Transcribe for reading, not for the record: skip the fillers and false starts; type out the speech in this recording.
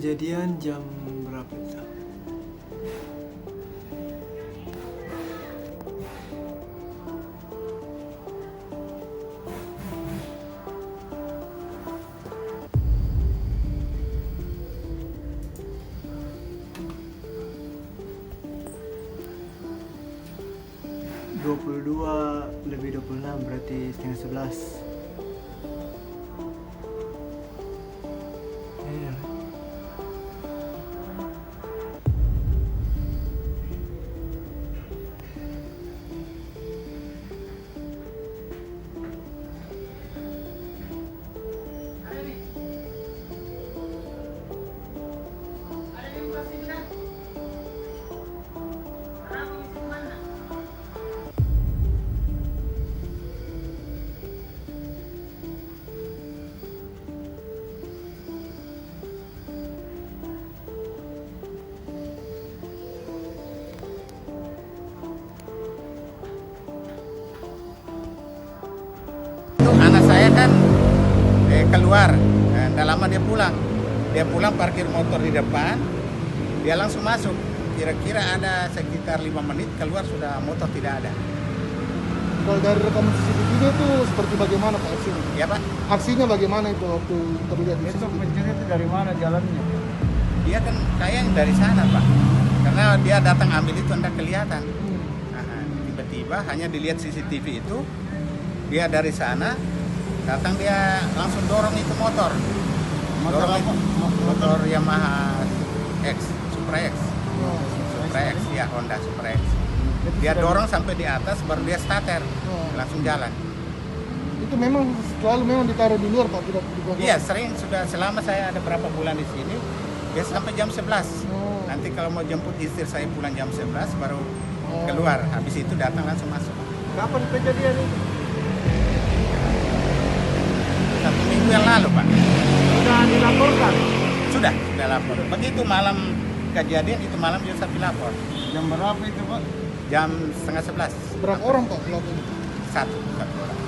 kejadian jam berapa itu? (22 lebih 26 berarti setengah 11. Iya. Anak saya kan keluar, nggak lama dia pulang. Dia pulang parkir motor di depan, dia langsung masuk. Kira-kira ada sekitar 5 menit keluar sudah motor tidak ada. Kalau dari rekaman CCTV itu seperti bagaimana Pak aksinya? Ya Pak, Aksinya bagaimana itu waktu terlihat di Itu CCTV? pencuri itu dari mana jalannya? dia kan kayak yang dari sana Pak. Karena dia datang ambil itu anda kelihatan. Nah, tiba-tiba hanya dilihat CCTV itu, dia dari sana datang dia langsung dorong itu motor. Motor Dorong apa? itu motor Yamaha X, Supra X. Oh, Supra X, ya Honda Supra X. Itu Dia sudah dorong sampai di atas baru dia starter, oh. langsung jalan. Itu memang selalu memang ditaruh di luar Pak, tidak di bawah. Iya, sering sudah selama saya ada berapa bulan di sini, dia sampai jam 11. Oh. Nanti kalau mau jemput istri saya pulang jam 11 baru Oh. keluar. Habis itu datang langsung masuk. Kapan kejadian itu? 1 minggu yang lalu, Pak. Sudah dilaporkan. Sudah lapor. Begitu malam kejadian itu malam juga saya lapor. Jam berapa itu Pak? Jam setengah 11. Berapa orang Pak pelakunya? Satu orang.